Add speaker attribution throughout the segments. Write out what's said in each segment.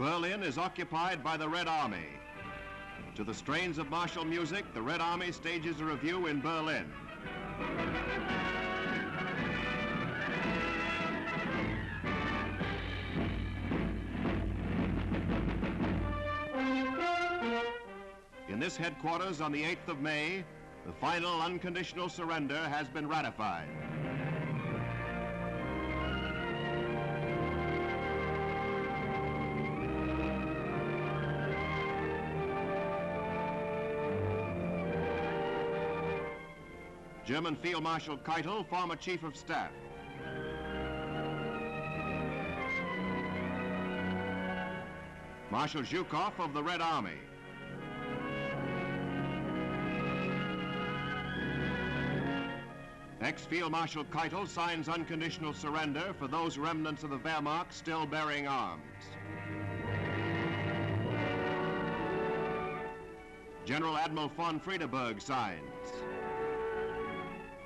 Speaker 1: Berlin is occupied by the Red Army. To the strains of martial music, the Red Army stages a review in Berlin. In this headquarters on the 8th of May, the final unconditional surrender has been ratified. German Field Marshal Keitel, former Chief of Staff. Marshal Zhukov of the Red Army. Ex-Field Marshal Keitel signs unconditional surrender for those remnants of the Wehrmacht still bearing arms. General Admiral von Friedeberg signs.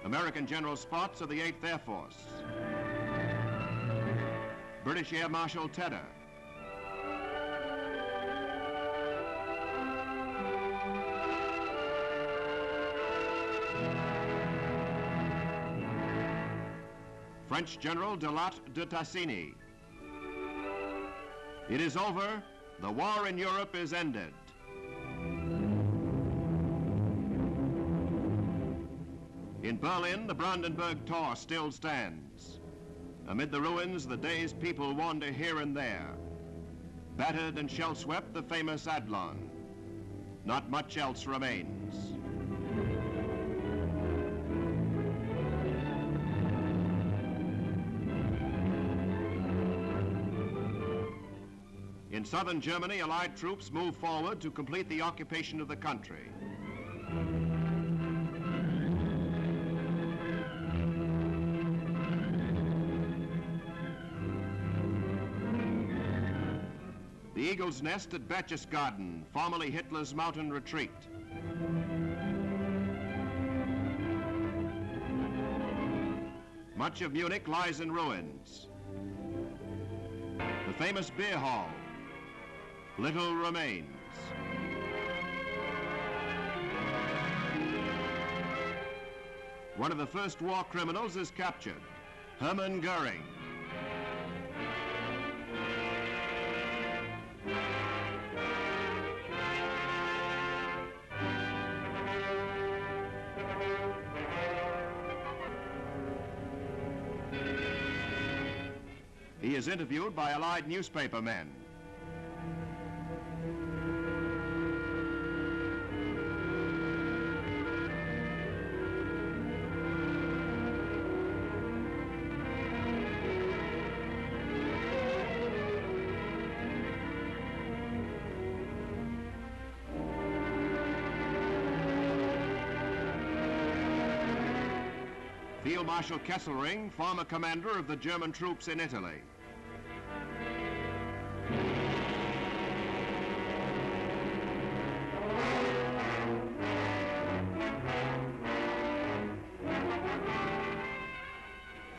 Speaker 1: American General Spaatz of the 8th Air Force. British Air Marshal Tedder. French General de Latte de Tassigny. It is over. The war in Europe is ended. In Berlin, the Brandenburg Tor still stands. Amid the ruins, the day's people wander here and there. Battered and shell-swept, the famous Adlon. Not much else remains. In southern Germany, Allied troops move forward to complete the occupation of the country. The Eagle's Nest at Berchtesgaden, formerly Hitler's mountain retreat. Much of Munich lies in ruins. The famous beer hall. Little remains. One of the first war criminals is captured, Hermann Goering. He is interviewed by Allied newspaper men. Field Marshal Kesselring, former commander of the German troops in Italy.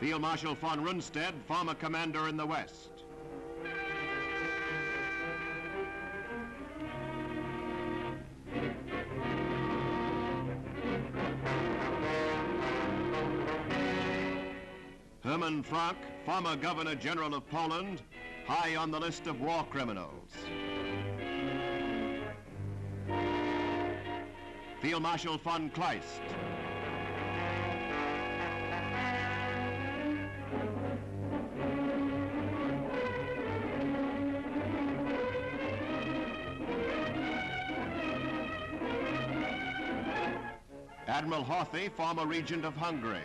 Speaker 1: Field Marshal von Rundstedt, former commander in the West. Hermann Frank, former Governor General of Poland, high on the list of war criminals. Field Marshal von Kleist. Admiral Horthy, former Regent of Hungary.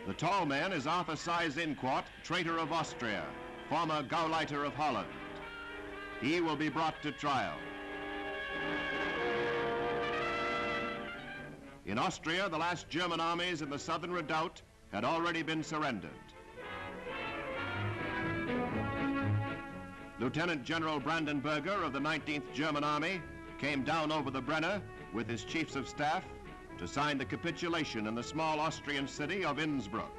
Speaker 1: The tall man is Arthur Seyss-Inquart, traitor of Austria, former Gauleiter of Holland. He will be brought to trial. In Austria, the last German armies in the southern redoubt had already been surrendered. Lieutenant General Brandenberger of the 19th German Army came down over the Brenner with his chiefs of staff to sign the capitulation in the small Austrian city of Innsbruck.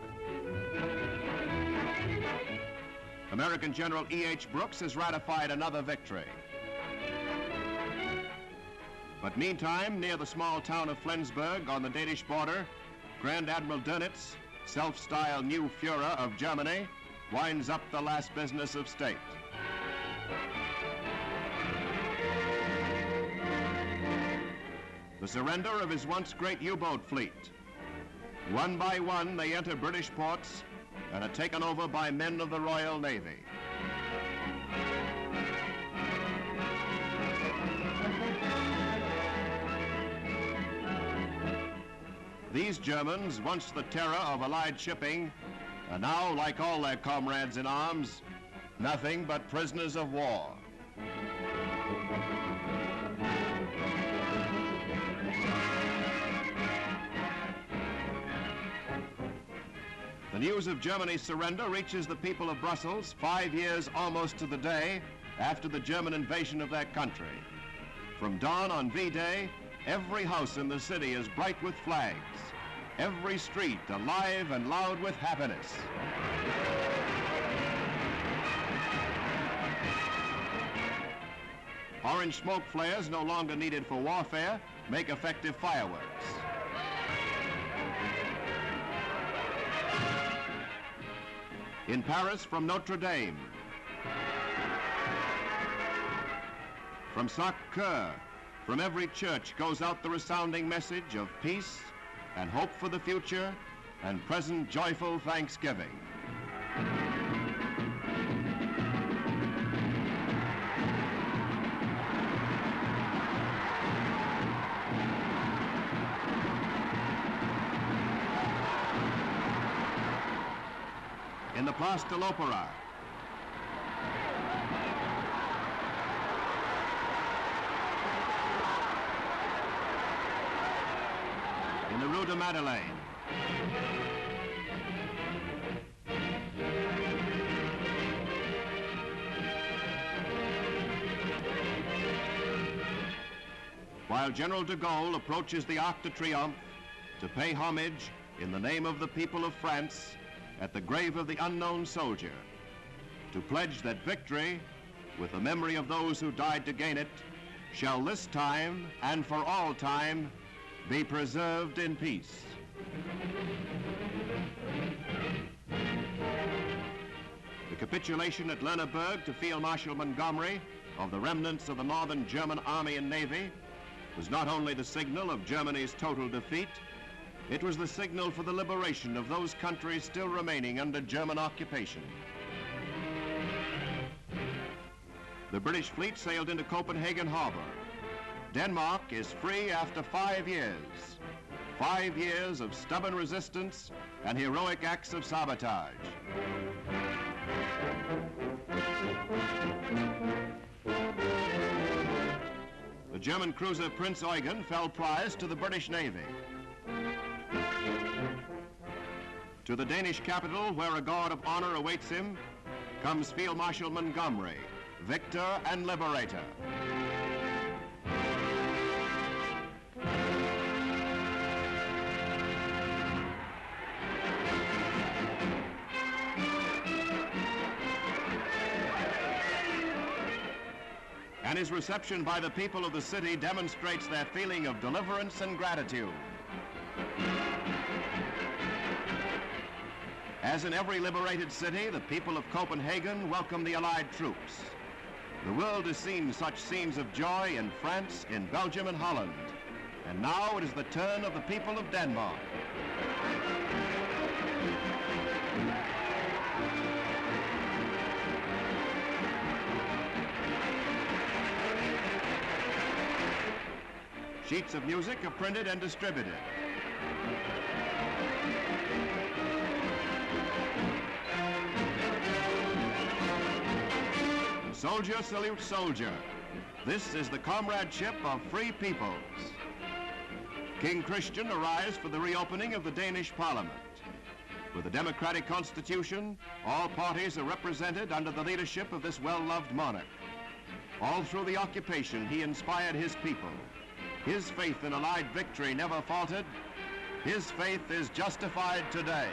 Speaker 1: American General E.H. Brooks has ratified another victory. But meantime, near the small town of Flensburg on the Danish border, Grand Admiral Dönitz, self-styled new Führer of Germany, winds up the last business of state. The surrender of his once great U-boat fleet. One by one, they enter British ports and are taken over by men of the Royal Navy. These Germans, once the terror of Allied shipping, are now, like all their comrades in arms, nothing but prisoners of war. The news of Germany's surrender reaches the people of Brussels 5 years almost to the day after the German invasion of their country. From dawn on V-Day, every house in the city is bright with flags, every street alive and loud with happiness. Orange smoke flares, no longer needed for warfare, make effective fireworks. In Paris, from Notre Dame, from Sacre-Cœur, from every church goes out the resounding message of peace and hope for the future and present joyful thanksgiving. In the Place de l'Opéra, in the Rue de Madeleine, while General de Gaulle approaches the Arc de Triomphe to pay homage in the name of the people of France at the grave of the unknown soldier, to pledge that victory, with the memory of those who died to gain it, shall this time and for all time be preserved in peace. The capitulation at Lerneburg to Field Marshal Montgomery of the remnants of the Northern German Army and Navy was not only the signal of Germany's total defeat, it was the signal for the liberation of those countries still remaining under German occupation. The British fleet sailed into Copenhagen harbor. Denmark is free after 5 years. 5 years of stubborn resistance and heroic acts of sabotage. The German cruiser Prince Eugen fell prize to the British Navy. To the Danish capital, where a guard of honor awaits him, comes Field Marshal Montgomery, victor and liberator. And his reception by the people of the city demonstrates their feeling of deliverance and gratitude. As in every liberated city, the people of Copenhagen welcome the Allied troops. The world has seen such scenes of joy in France, in Belgium, and Holland. And now it is the turn of the people of Denmark. Sheets of music are printed and distributed. Soldier salutes soldier. This is the comradeship of free peoples. King Christian arrives for the reopening of the Danish Parliament. With a democratic constitution, all parties are represented under the leadership of this well-loved monarch. All through the occupation, he inspired his people. His faith in Allied victory never faltered. His faith is justified today.